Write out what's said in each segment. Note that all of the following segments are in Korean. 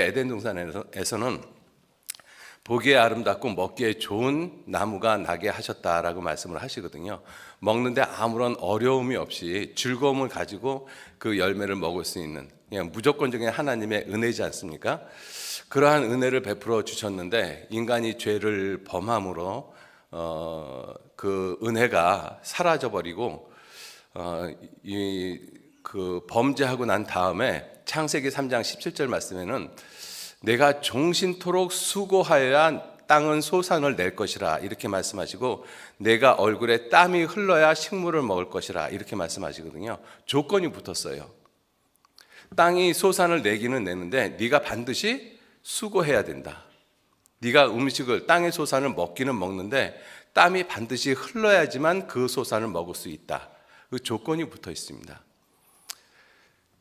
에덴 동산에서는 보기에 아름답고 먹기에 좋은 나무가 나게 하셨다라고 말씀을 하시거든요. 먹는데 아무런 어려움이 없이 즐거움을 가지고 그 열매를 먹을 수 있는, 그냥 무조건적인 하나님의 은혜지 않습니까? 그러한 은혜를 베풀어 주셨는데 인간이 죄를 범함으로 그 은혜가 사라져 버리고 그 범죄하고 난 다음에 창세기 3장 17절 말씀에는 내가 종신토록 수고하여야 땅은 소산을 낼 것이라 이렇게 말씀하시고, 내가 얼굴에 땀이 흘러야 식물을 먹을 것이라 이렇게 말씀하시거든요. 조건이 붙었어요. 땅이 소산을 내기는 내는데 네가 반드시 수고해야 된다. 네가 음식을, 땅의 소산을 먹기는 먹는데 땀이 반드시 흘러야지만 그 소산을 먹을 수 있다. 그 조건이 붙어 있습니다.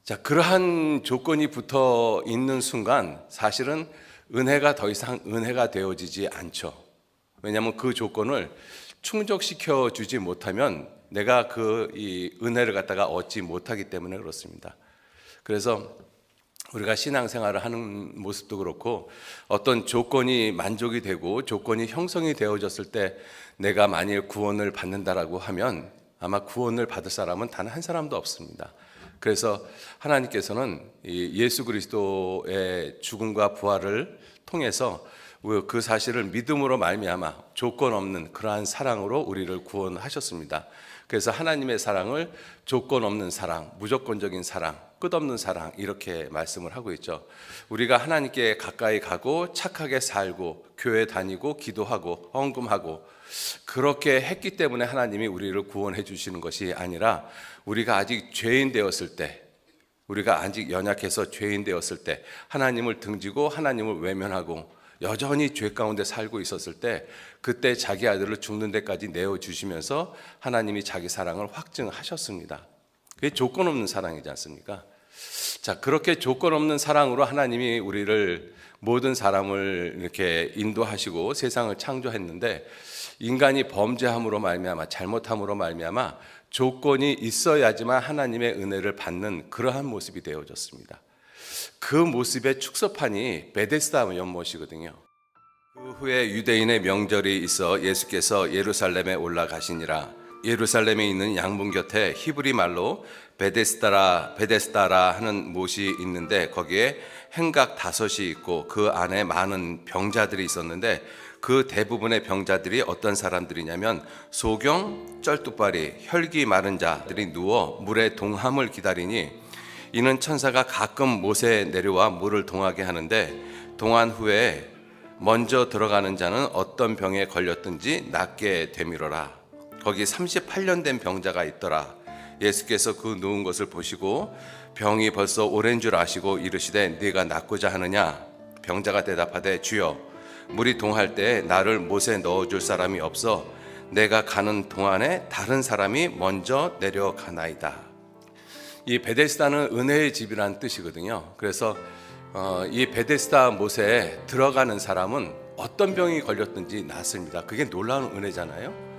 자, 그러한 조건이 붙어 있는 순간 사실은 은혜가 더 이상 은혜가 되어지지 않죠. 왜냐하면 그 조건을 충족시켜 주지 못하면 내가 이 은혜를 갖다가 얻지 못하기 때문에 그렇습니다. 그래서 우리가 신앙생활을 하는 모습도 그렇고, 어떤 조건이 만족이 되고 조건이 형성이 되어졌을 때 내가 만일 구원을 받는다라고 하면 아마 구원을 받을 사람은 단 한 사람도 없습니다. 그래서 하나님께서는 예수 그리스도의 죽음과 부활을 통해서 그 사실을 믿음으로 말미암아 조건 없는 그러한 사랑으로 우리를 구원하셨습니다. 그래서 하나님의 사랑을 조건 없는 사랑, 무조건적인 사랑, 끝없는 사랑 이렇게 말씀을 하고 있죠. 우리가 하나님께 가까이 가고 착하게 살고 교회 다니고 기도하고 헌금하고 그렇게 했기 때문에 하나님이 우리를 구원해 주시는 것이 아니라, 우리가 아직 죄인 되었을 때, 우리가 아직 연약해서 죄인 되었을 때, 하나님을 등지고 하나님을 외면하고 여전히 죄 가운데 살고 있었을 때, 그때 자기 아들을 죽는 데까지 내어주시면서 하나님이 자기 사랑을 확증하셨습니다. 그게 조건 없는 사랑이지 않습니까? 자, 그렇게 조건 없는 사랑으로 하나님이 우리를, 모든 사람을 이렇게 인도하시고 세상을 창조했는데, 인간이 범죄함으로 말미암아, 잘못함으로 말미암아 조건이 있어야지만 하나님의 은혜를 받는 그러한 모습이 되어졌습니다. 그 모습의 축소판이 베데스다 연못이거든요. 그 후에 유대인의 명절이 있어 예수께서 예루살렘에 올라가시니라. 예루살렘에 있는 양문 곁에 히브리 말로 베데스다라 하는 못이 있는데, 거기에 행각 5이 있고 그 안에 많은 병자들이 있었는데, 그 대부분의 병자들이 어떤 사람들이냐면 소경, 쩔뚝발이, 혈기 마른 자들이 누워 물의 동함을 기다리니, 이는 천사가 가끔 못에 내려와 물을 동하게 하는데, 동한 후에 먼저 들어가는 자는 어떤 병에 걸렸든지 낫게 되미러라. 거기 38년 된 병자가 있더라. 예수께서 그 누운 것을 보시고 병이 벌써 오랜 줄 아시고 이르시되 네가 낫고자 하느냐? 병자가 대답하되 주여, 물이 동할 때 나를 못에 넣어줄 사람이 없어 내가 가는 동안에 다른 사람이 먼저 내려가나이다. 이 베데스다는 은혜의 집이라는 뜻이거든요. 그래서 이 베데스다 못에 들어가는 사람은 어떤 병이 걸렸든지 낫습니다. 그게 놀라운 은혜잖아요.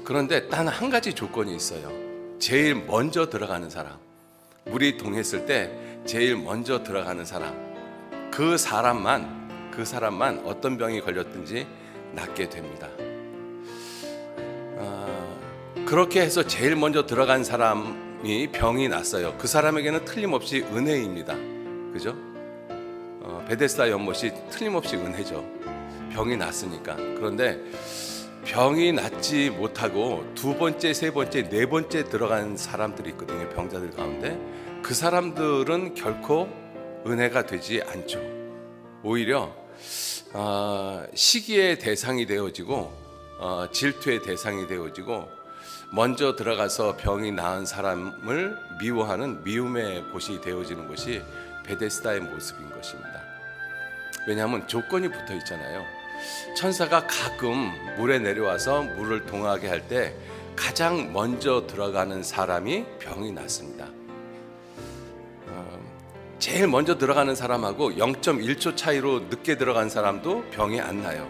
그런데 단 한 가지 조건이 있어요. 제일 먼저 들어가는 사람, 물이 동했을 때 제일 먼저 들어가는 사람, 그 사람만 어떤 병이 걸렸든지 낫게 됩니다. 그렇게 해서 제일 먼저 들어간 사람이 병이 났어요. 그 사람에게는 틀림없이 은혜입니다. 그죠? 베데스다 연못이 틀림없이 은혜죠. 병이 났으니까. 그런데 병이 낫지 못하고 2번째, 3번째, 4번째 들어간 사람들이 있거든요. 병자들 가운데. 그 사람들은 결코 은혜가 되지 않죠. 오히려 시기의 대상이 되어지고 질투의 대상이 되어지고, 먼저 들어가서 병이 나은 사람을 미워하는 미움의 곳이 되어지는 것이 베데스다의 모습인 것입니다. 왜냐하면 조건이 붙어 있잖아요. 천사가 가끔 물에 내려와서 물을 동하게 할 때 가장 먼저 들어가는 사람이 병이 났습니다. 제일 먼저 들어가는 사람하고 0.1초 차이로 늦게 들어간 사람도 병이 안 나요.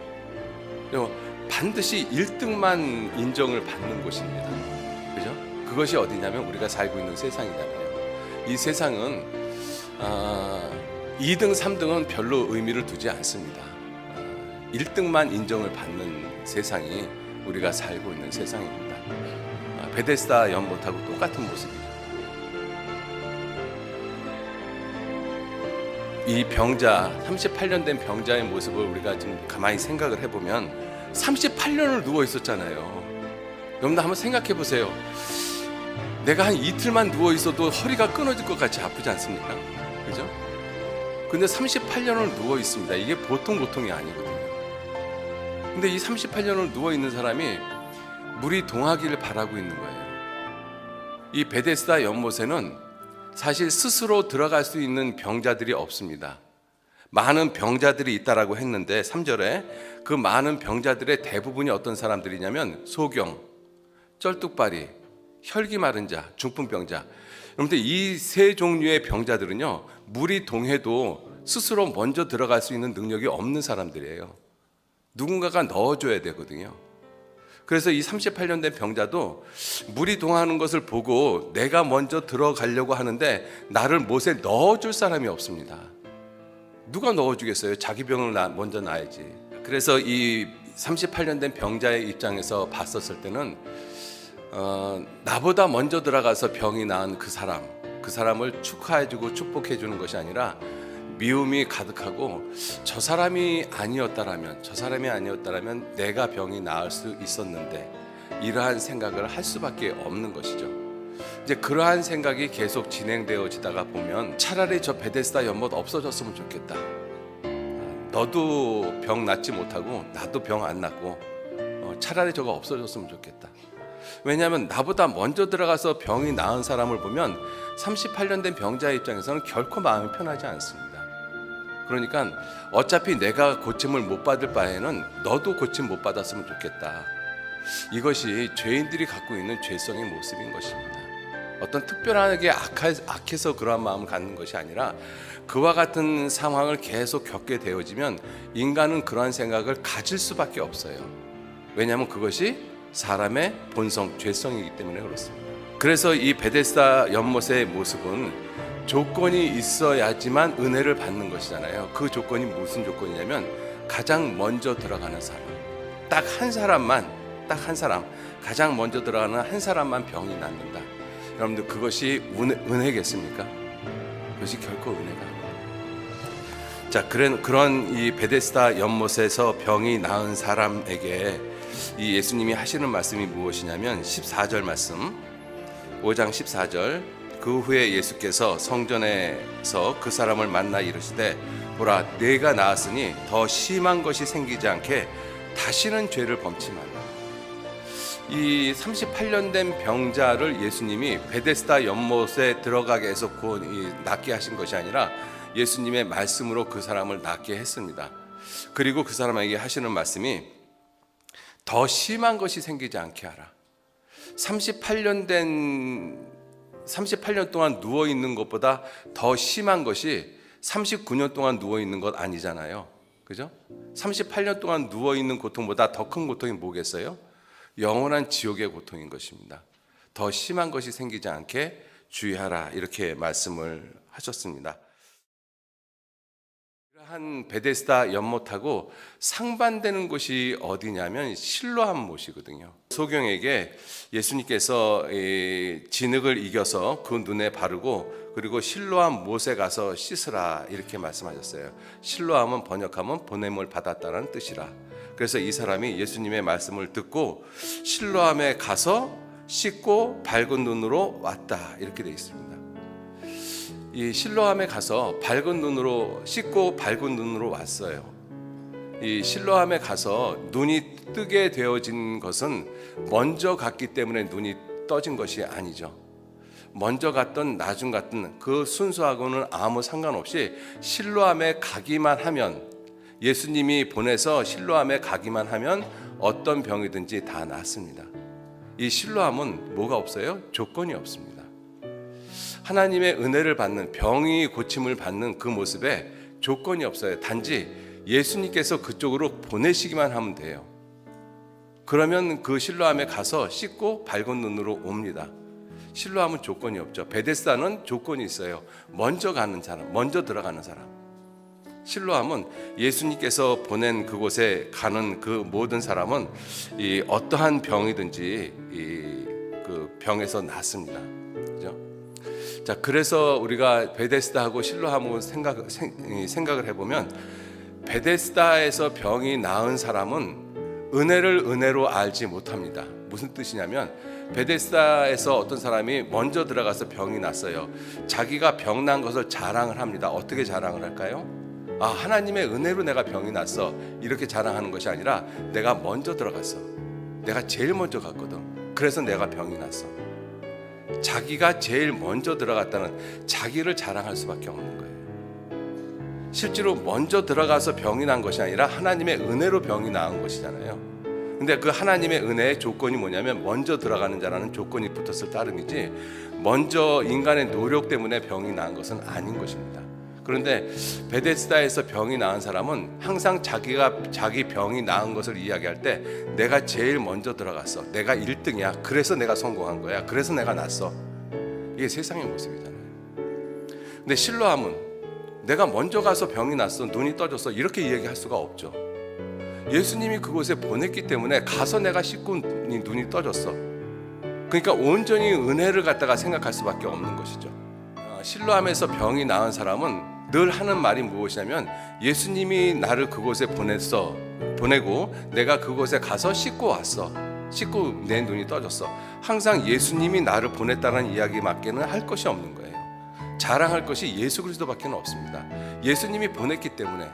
반드시 1등만 인정을 받는 곳입니다. 그죠? 그것이 어디냐면 우리가 살고 있는 세상이잖아요. 이 세상은 2등, 3등은 별로 의미를 두지 않습니다. 1등만 인정을 받는 세상이 우리가 살고 있는 세상입니다. 베데스다 연못하고 똑같은 모습이죠. 이 병자, 38년 된 병자의 모습을 우리가 좀 가만히 생각을 해보면 38년을 누워 있었잖아요. 여러분들 한번 생각해 보세요. 내가 한 이틀만 누워 있어도 허리가 끊어질 것 같이 아프지 않습니까? 그죠? 근데 38년을 누워 있습니다. 이게 보통 고통이 아니거든요. 근데 이 38년을 누워 있는 사람이 물이 동하기를 바라고 있는 거예요. 이 베데스다 연못에는 사실 스스로 들어갈 수 있는 병자들이 없습니다. 많은 병자들이 있다라고 했는데 3절에 그 많은 병자들의 대부분이 어떤 사람들이냐면 소경, 쩔뚝발이, 혈기 마른 자, 중풍병자. 여러분들 이 세 종류의 병자들은요, 물이 동해도 스스로 먼저 들어갈 수 있는 능력이 없는 사람들이에요. 누군가가 넣어줘야 되거든요. 그래서 이 38년 된 병자도 물이 동하는 것을 보고 내가 먼저 들어가려고 하는데 나를 못에 넣어줄 사람이 없습니다. 누가 넣어주겠어요? 자기 병을 먼저 놔야지. 그래서 이 38년 된 병자의 입장에서 봤었을 때는 나보다 먼저 들어가서 병이 나은 그 사람을 축하해주고 축복해주는 것이 아니라 미움이 가득하고 저 사람이 아니었다라면 내가 병이 나을 수 있었는데 이러한 생각을 할 수밖에 없는 것이죠. 이제 그러한 생각이 계속 진행되어지다가 보면 차라리 저 베데스다 연못 없어졌으면 좋겠다. 너도 병 낫지 못하고 나도 병 안 낫고 차라리 저거 없어졌으면 좋겠다. 왜냐하면 나보다 먼저 들어가서 병이 나은 사람을 보면 38년 된 병자의 입장에서는 결코 마음이 편하지 않습니다. 그러니까 어차피 내가 고침을 못 받을 바에는 너도 고침 못 받았으면 좋겠다. 이것이 죄인들이 갖고 있는 죄성의 모습인 것입니다. 어떤 특별하게 악해서 그러한 마음을 갖는 것이 아니라 그와 같은 상황을 계속 겪게 되어지면 인간은 그러한 생각을 가질 수밖에 없어요. 왜냐하면 그것이 사람의 본성, 죄성이기 때문에 그렇습니다. 그래서 이 베데스다 연못의 모습은 조건이 있어야지만 은혜를 받는 것이잖아요. 그 조건이 무슨 조건이냐면 가장 먼저 들어가는 사람, 딱 한 사람, 가장 먼저 들어가는 한 사람만 병이 낫는다. 여러분들 그것이 은혜겠습니까? 그것이 결코 은혜가 아닙니다. 자, 그런 이 베데스다 연못에서 병이 나은 사람에게 이 예수님이 하시는 말씀이 무엇이냐면 14절 말씀, 5장 14절. 그 후에 예수께서 성전에서 그 사람을 만나 이르시되 보라 네가 나았으니 더 심한 것이 생기지 않게 다시는 죄를 범치 말라. 이 38년 된 병자를 예수님이 베데스다 연못에 들어가게 해서 낫게 하신 것이 아니라 예수님의 말씀으로 그 사람을 낫게 했습니다. 그리고 그 사람에게 하시는 말씀이 더 심한 것이 생기지 않게 하라. 38년 동안 누워 있는 것보다 더 심한 것이 39년 동안 누워 있는 것 아니잖아요. 그죠? 38년 동안 누워 있는 고통보다 더 큰 고통이 뭐겠어요? 영원한 지옥의 고통인 것입니다. 더 심한 것이 생기지 않게 주의하라. 이렇게 말씀을 하셨습니다. 한 베데스다 연못하고 상반되는 곳이 어디냐면 실로암 못이거든요. 소경에게 예수님께서 진흙을 이겨서 그 눈에 바르고 그리고 실로암 못에 가서 씻으라 이렇게 말씀하셨어요. 실로암은 번역하면 보냄을 받았다는 뜻이라. 그래서 이 사람이 예수님의 말씀을 듣고 실로암에 가서 씻고 밝은 눈으로 왔다 이렇게 되어 있습니다. 이 실로암에 가서 밝은 눈으로 씻고 밝은 눈으로 왔어요. 이 실로암에 가서 눈이 뜨게 되어진 것은 먼저 갔기 때문에 눈이 떠진 것이 아니죠. 먼저 갔던 나중 갔던 그 순서하고는 아무 상관없이 실로암에 가기만 하면, 예수님이 보내서 실로암에 가기만 하면 어떤 병이든지 다 낫습니다. 이 실로암은 뭐가 없어요? 조건이 없습니다. 하나님의 은혜를 받는, 병이 고침을 받는 그 모습에 조건이 없어요. 단지 예수님께서 그쪽으로 보내시기만 하면 돼요. 그러면 그 실로암에 가서 씻고 밝은 눈으로 옵니다. 실로암은 조건이 없죠. 베데스다는 조건이 있어요. 먼저 가는 사람, 먼저 들어가는 사람. 실로암은 예수님께서 보낸 그곳에 가는 그 모든 사람은 이 어떠한 병이든지 그 병에서 낫습니다. 그죠? 자, 그래서 우리가 베데스다하고 실로암을 생각을 해보면, 베데스다에서 병이 나은 사람은 은혜를 은혜로 알지 못합니다. 무슨 뜻이냐면, 베데스다에서 어떤 사람이 먼저 들어가서 병이 났어요. 자기가 병난 것을 자랑을 합니다. 어떻게 자랑을 할까요? 아, 하나님의 은혜로 내가 병이 났어, 이렇게 자랑하는 것이 아니라 내가 먼저 들어갔어, 내가 제일 먼저 갔거든, 그래서 내가 병이 났어. 자기가 제일 먼저 들어갔다는 자기를 자랑할 수밖에 없는 거예요. 실제로 먼저 들어가서 병이 난 것이 아니라 하나님의 은혜로 병이 나은 것이잖아요. 근데 그 하나님의 은혜의 조건이 뭐냐면, 먼저 들어가는 자라는 조건이 붙었을 따름이지, 먼저 인간의 노력 때문에 병이 나은 것은 아닌 것입니다. 그런데 베데스다에서 병이 나은 사람은 항상 자기 병이 나은 것을 이야기할 때, 내가 제일 먼저 들어갔어, 내가 1등이야, 그래서 내가 성공한 거야, 그래서 내가 났어. 이게 세상의 모습이잖아요. 근데 실로암은 내가 먼저 가서 병이 났어, 눈이 떠졌어, 이렇게 이야기할 수가 없죠. 예수님이 그곳에 보냈기 때문에 가서 내가 씻고 눈이 떠졌어. 그러니까 온전히 은혜를 갖다가 생각할 수밖에 없는 것이죠. 실로암에서 병이 나은 사람은 늘 하는 말이 무엇이냐면, 예수님이 나를 그곳에 보내고 내가 그곳에 가서 씻고 왔어, 씻고 내 눈이 떠졌어. 항상 예수님이 나를 보냈다는 이야기밖에는 할 것이 없는 거예요. 자랑할 것이 예수 그리스도밖에 없습니다. 예수님이 보냈기 때문에,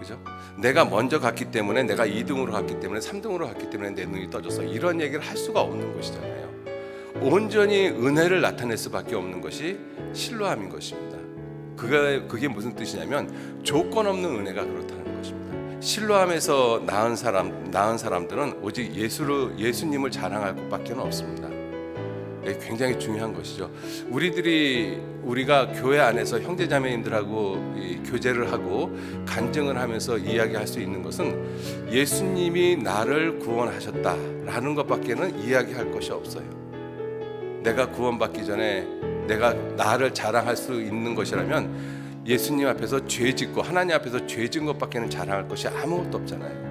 그죠? 내가 먼저 갔기 때문에, 내가 2등으로 갔기 때문에, 3등으로 갔기 때문에 내 눈이 떠졌어, 이런 얘기를 할 수가 없는 것이잖아요. 온전히 은혜를 나타낼 수밖에 없는 것이 실로암인 것입니다. 그게 무슨 뜻이냐면, 조건 없는 은혜가 그렇다는 것입니다. 실로암에서 나은 사람들은 오직 예수님을 자랑할 것밖에 없습니다. 굉장히 중요한 것이죠. 우리가 교회 안에서 형제자매님들하고 교제를 하고 간증을 하면서 이야기할 수 있는 것은, 예수님이 나를 구원하셨다라는 것밖에는 이야기할 것이 없어요. 내가 구원받기 전에 내가 나를 자랑할 수 있는 것이라면, 예수님 앞에서 죄 짓고 하나님 앞에서 죄 지은 것밖에는 자랑할 것이 아무것도 없잖아요.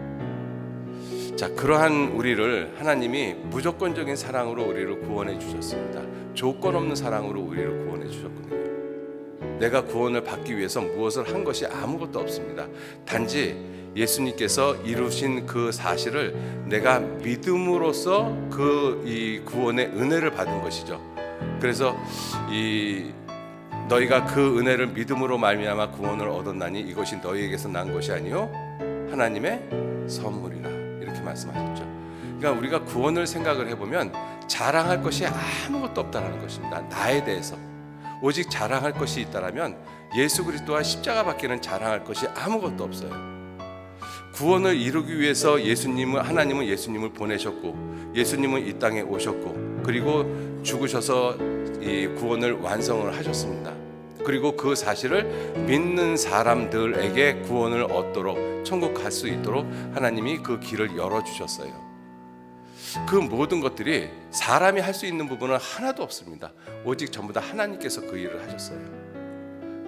자, 그러한 우리를 하나님이 무조건적인 사랑으로 우리를 구원해 주셨습니다. 조건 없는 사랑으로 우리를 구원해 주셨거든요. 내가 구원을 받기 위해서 무엇을 한 것이 아무것도 없습니다. 단지 예수님께서 이루신 그 사실을 내가 믿음으로써 이 구원의 은혜를 받은 것이죠. 그래서 너희가 그 은혜를 믿음으로 말미암아 구원을 얻었나니 이것이 너희에게서 난 것이 아니요 하나님의 선물이라, 이렇게 말씀하셨죠. 그러니까 우리가 구원을 생각을 해보면 자랑할 것이 아무것도 없다는 것입니다. 나에 대해서 오직 자랑할 것이 있다라면 예수 그리스도와 십자가밖에는 자랑할 것이 아무것도 없어요. 구원을 이루기 위해서 하나님은 예수님을 보내셨고, 예수님은 이 땅에 오셨고, 그리고 죽으셔서 이 구원을 완성을 하셨습니다. 그리고 그 사실을 믿는 사람들에게 구원을 얻도록, 천국 갈 수 있도록 하나님이 그 길을 열어주셨어요. 그 모든 것들이 사람이 할 수 있는 부분은 하나도 없습니다. 오직 전부 다 하나님께서 그 일을 하셨어요.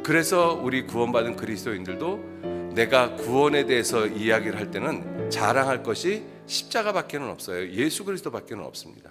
그래서 우리 구원받은 그리스도인들도 내가 구원에 대해서 이야기를 할 때는 자랑할 것이 십자가밖에는 없어요. 예수 그리스도밖에는 없습니다.